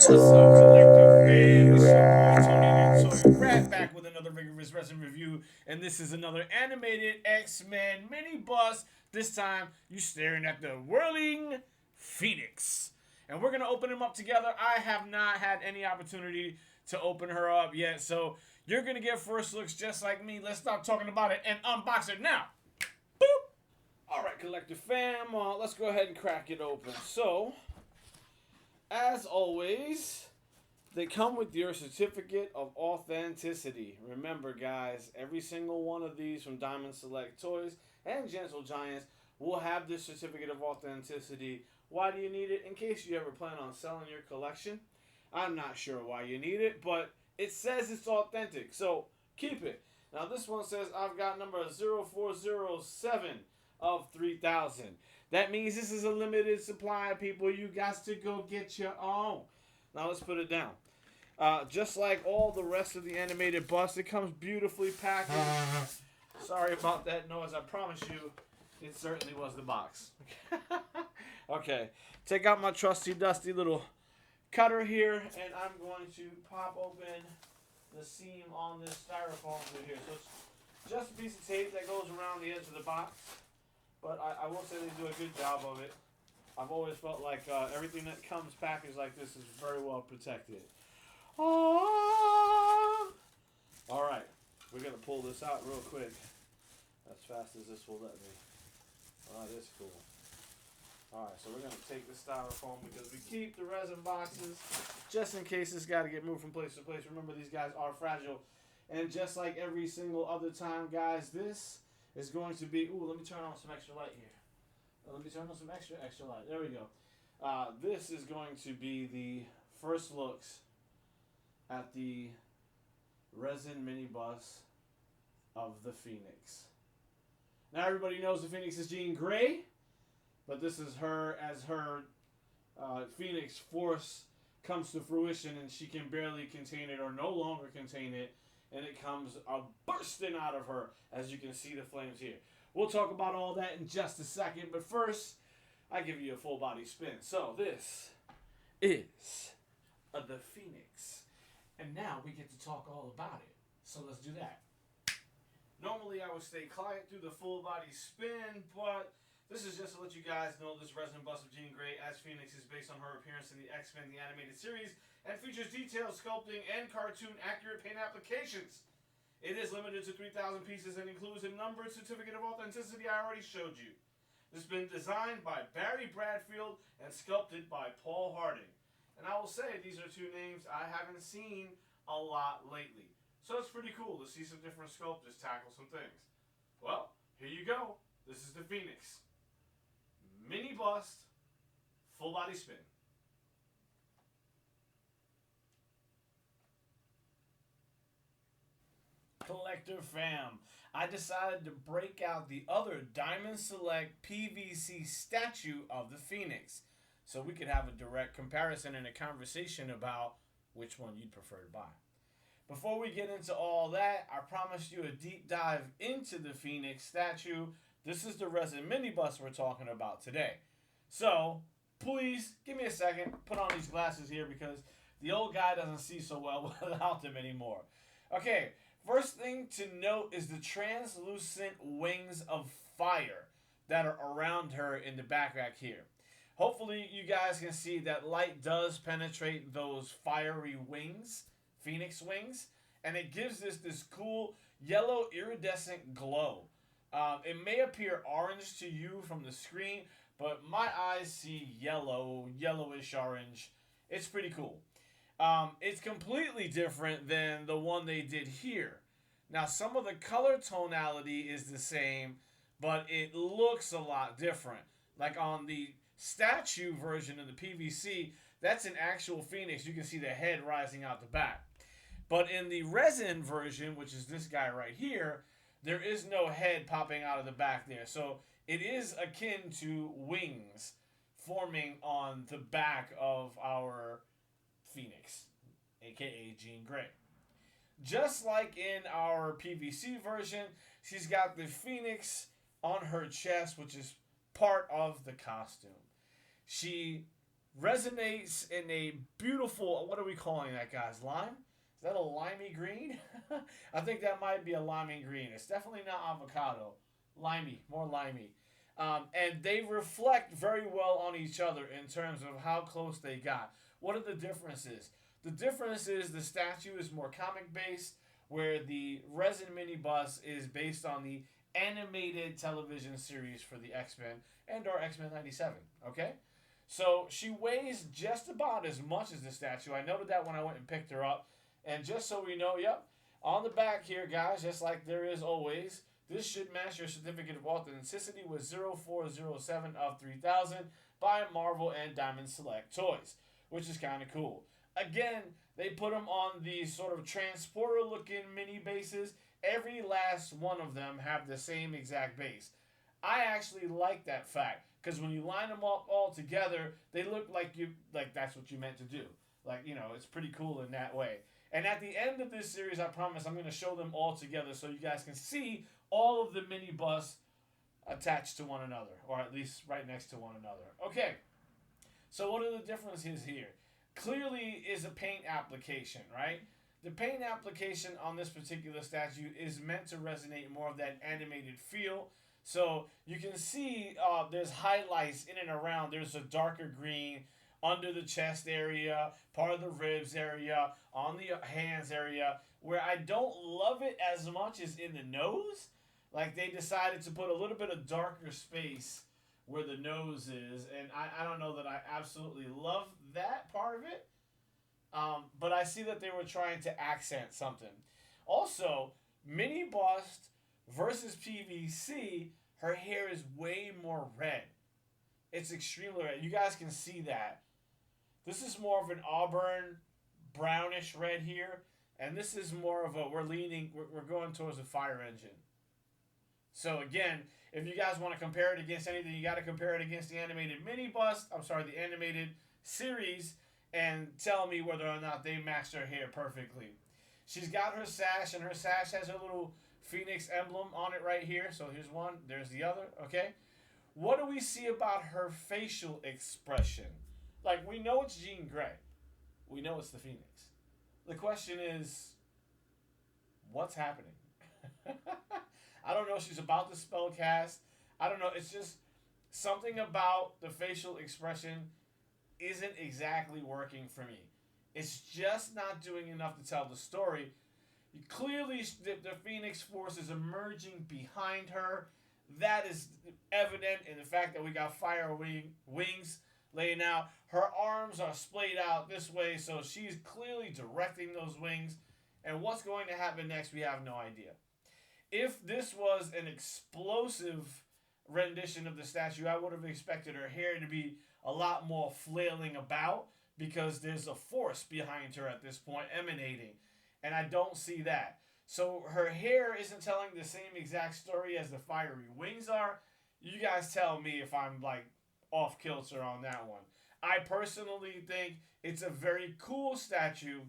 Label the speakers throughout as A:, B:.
A: What's up, collective fam? It's your boy Tony the Toy Rat back with another rigorous resin review, and this is another animated X-Men mini bust. This time, you staring at the whirling Phoenix, and we're gonna open them up together. I have not had any opportunity to open her up yet, so you're gonna get first looks just like me. Let's stop talking about it and unbox it now. Boop. All right, collective fam, let's go ahead and crack it open. So, as always, they come with your certificate of authenticity. Remember, guys, every single one of these from Diamond Select Toys and Gentle Giants will have this certificate of authenticity. Why do you need it? In case you ever plan on selling your collection. I'm not sure why you need it, but it says it's authentic, so keep it. Now, this one says I've got number 0407 of 3000. That means this is a limited supply, people. You got to go get your own. Now let's put it down. Just like all the rest of the animated bust, it comes beautifully packaged. Sorry about that noise. I promise you, it certainly was the box. Okay, take out my trusty dusty little cutter here, and I'm going to pop open the seam on this styrofoam through here. So it's just a piece of tape that goes around the edge of the box. But I will say they do a good job of it. I've always felt like everything that comes packaged like this is very well protected. Oh! All right, we're going to pull this out real quick. As fast as this will let me. Oh, that is cool. All right, so we're going to take the styrofoam because we keep the resin boxes just in case it's got to get moved from place to place. Remember, these guys are fragile. And just like every single other time, guys, this is going to be... Ooh, let me turn on some extra light here. Let me turn on some extra light. There we go. This is going to be the first looks at the resin mini bust of the Phoenix. Now everybody knows the Phoenix is Jean Grey, but this is her as her Phoenix force comes to fruition and she can barely contain it or no longer contain it, and it comes bursting out of her, as you can see the flames here. We'll talk about all that in just a second, but first, I give you a full body spin. So this is the Phoenix, and now we get to talk all about it. So let's do that. Normally, I would stay quiet through the full body spin, but this is just to let you guys know this resin bust of Jean Grey as Phoenix is based on her appearance in the X-Men the animated series and features detailed sculpting and cartoon accurate paint applications. It is limited to 3,000 pieces and includes a numbered certificate of authenticity I already showed you. It's been designed by Barry Bradfield and sculpted by Paul Harding. And I will say these are two names I haven't seen a lot lately. So it's pretty cool to see some different sculptors tackle some things. Well, here you go. This is the Phoenix. Mini bust, full body spin. Collector fam, I decided to break out the other Diamond Select PVC statue of the Phoenix so we could have a direct comparison and a conversation about which one you'd prefer to buy. Before we get into all that, I promised you a deep dive into the Phoenix statue. This is the resin mini bust we're talking about today. So, please give me a second, put on these glasses here because the old guy doesn't see so well without them anymore. Okay, first thing to note is the translucent wings of fire that are around her in the back rack here. Hopefully you guys can see that light does penetrate those fiery wings, Phoenix wings, and it gives this cool yellow iridescent glow. It may appear orange to you from the screen, but my eyes see yellowish orange. It's pretty cool. It's completely different than the one they did here. Now, some of the color tonality is the same, but it looks a lot different. Like on the statue version of the PVC, that's an actual Phoenix. You can see the head rising out the back. But in the resin version, which is this guy right here, there is no head popping out of the back there. So it is akin to wings forming on the back of our Phoenix, aka Jean Grey. Just like in our PVC version, she's got the Phoenix on her chest, which is part of the costume. She resonates in a beautiful, what are we calling that, guys? Lime? Is that a limey green? I think that might be a limey green. It's definitely not avocado. Limey, more limey. And they reflect very well on each other in terms of how close they got. What are the differences? The difference is the statue is more comic based, where the Resin MiniBust is based on the animated television series for the X-Men and or X-Men 97. Okay? So she weighs just about as much as the statue. I noted that when I went and picked her up. And just so we know, yep, on the back here, guys, just like there is always, this should match your certificate of authenticity with 0407 of 3000 by Marvel and Diamond Select Toys, which is kind of cool. Again, they put them on these sort of transporter looking mini bases. Every last one of them have the same exact base. I actually like that fact because when you line them up all together, they look like that's what you meant to do. Like, you know, it's pretty cool in that way. And at the end of this series, I promise I'm going to show them all together so you guys can see all of the mini busts attached to one another, or at least right next to one another. Okay, so what are the differences here? Clearly is a paint application, right? The paint application on this particular statue is meant to resonate more of that animated feel. So you can see there's highlights in and around. There's a darker green under the chest area, part of the ribs area, on the hands area. Where I don't love it as much as in the nose. Like they decided to put a little bit of darker space where the nose is. And I don't know that I absolutely love that part of it. But I see that they were trying to accent something. Also, MiniBust versus PVC, her hair is way more red. It's extremely red. You guys can see that. This is more of an auburn, brownish red here. And this is more of a, we're going towards a fire engine. So again, if you guys want to compare it against anything, you got to compare it against the animated the animated series, and tell me whether or not they matched her hair perfectly. She's got her sash, and her sash has her little phoenix emblem on it right here. So here's one, there's the other, okay? What do we see about her facial expression? Like, we know it's Jean Grey. We know it's the Phoenix. The question is, what's happening? I don't know if she's about to spell cast. I don't know. It's just something about the facial expression isn't exactly working for me. It's just not doing enough to tell the story. Clearly, the Phoenix Force is emerging behind her. That is evident in the fact that we got fire wings laying out. Her arms are splayed out this way, so she's clearly directing those wings. And what's going to happen next, we have no idea. If this was an explosive rendition of the statue, I would have expected her hair to be a lot more flailing about because there's a force behind her at this point emanating. And I don't see that. So her hair isn't telling the same exact story as the fiery wings are. You guys tell me if I'm like off kilter on that one. I personally think it's a very cool statue.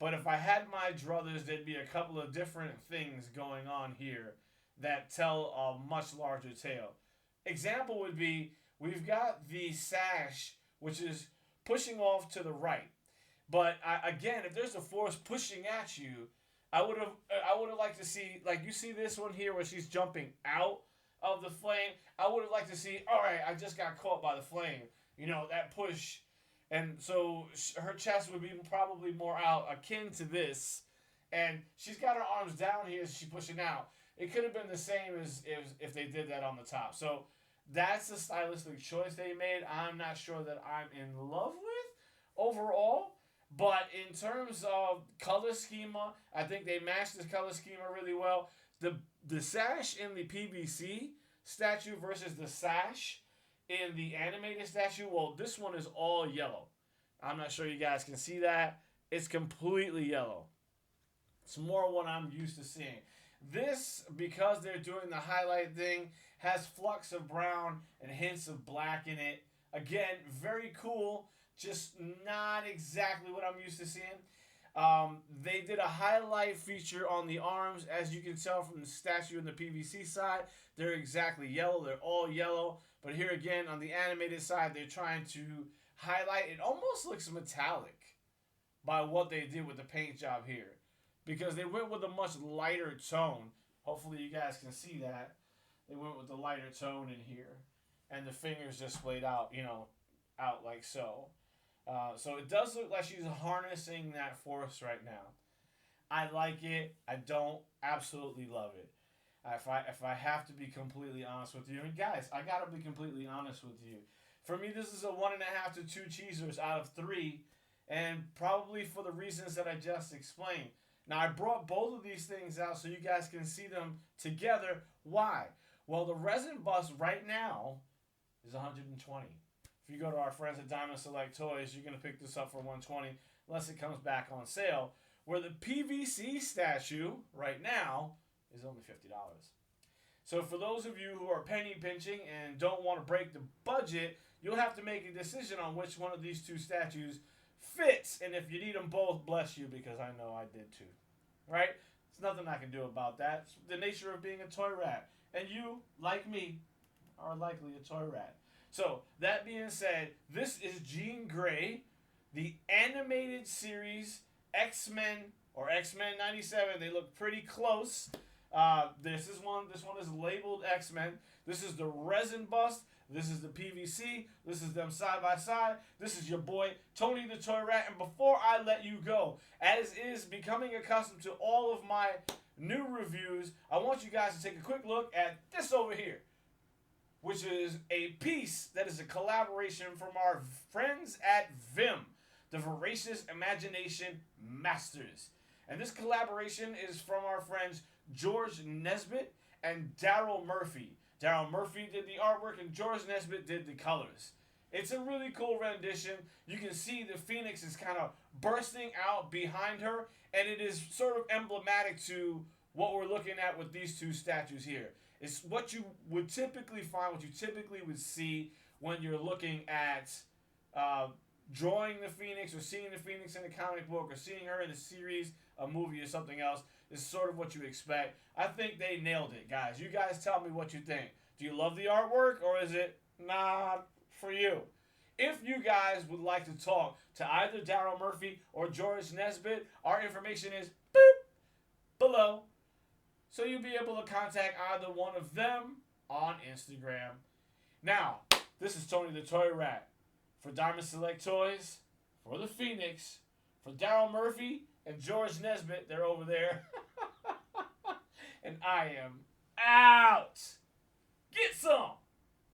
A: But if I had my druthers, there'd be a couple of different things going on here that tell a much larger tale. Example would be, we've got the sash, which is pushing off to the right. But again, if there's a force pushing at you, I would have liked to see, like you see this one here where she's jumping out of the flame. I would have liked to see, all right, I just got caught by the flame. You know, that push. And so her chest would be probably more out, akin to this. And she's got her arms down here as she's pushing out. It could have been the same as if they did that on the top. So that's the stylistic choice they made. I'm not sure that I'm in love with overall. But in terms of color schema, I think they matched the color schema really well. The sash in the PVC statue versus the sash in the animated statue, well, this one is all yellow. I'm not sure you guys can see that. It's completely yellow. It's more what I'm used to seeing. This, because they're doing the highlight thing, has flux of brown and hints of black in it. Again, very cool. Just not exactly what I'm used to seeing. They did a highlight feature on the arms. As you can tell from the statue and the PVC side, they're exactly yellow. They're all yellow. But here again, on the animated side, they're trying to highlight. It almost looks metallic by what they did with the paint job here, because they went with a much lighter tone. Hopefully you guys can see that. They went with the lighter tone in here, and the fingers just splayed out, out like so. So it does look like she's harnessing that force right now. I like it. I don't absolutely love it. If I have to be completely honest with you, and guys, I gotta be completely honest with you. For me, this is a 1.5 to 2 cheesers out of 3, and probably for the reasons that I just explained. Now, I brought both of these things out so you guys can see them together. Why? Well, the resin bust right now is 120. If you go to our friends at Diamond Select Toys, you're going to pick this up for 120 unless it comes back on sale. Where the PVC statue right now is only $50. So for those of you who are penny pinching and don't want to break the budget, you'll have to make a decision on which one of these two statues fits. And if you need them both, bless you, because I know I did too. Right? There's nothing I can do about that. It's the nature of being a toy rat. And you, like me, are likely a toy rat. So, that being said, this is Jean Grey, the animated series XMen, or XMen 97. They look pretty close. This one is labeled XMen. This is the resin bust. This is the PVC. This is them side by side. This is your boy, Tony the Toy Rat. And before I let you go, as is becoming accustomed to all of my new reviews, I want you guys to take a quick look at this over here, which is a piece that is a collaboration from our friends at Vim, the Voracious Imagination Masters. And this collaboration is from our friends George Nesbitt and Daryl Murphy. Daryl Murphy did the artwork and George Nesbitt did the colors. It's a really cool rendition. You can see the phoenix is kind of bursting out behind her, and it is sort of emblematic to what we're looking at with these two statues here. It's what you would typically find, what you typically would see when you're looking at drawing the phoenix or seeing the phoenix in a comic book or seeing her in a series, a movie, or something else. Is sort of what you expect. I think they nailed it, guys. You guys tell me what you think. Do you love the artwork, or is it not for you? If you guys would like to talk to either Daryl Murphy or George Nesbitt, our information is boop below. So you'll be able to contact either one of them on Instagram. Now, this is Tony the Toy Rat for Diamond Select Toys, for the Phoenix, for Daryl Murphy and George Nesbitt. They're over there. And I am out. Get some.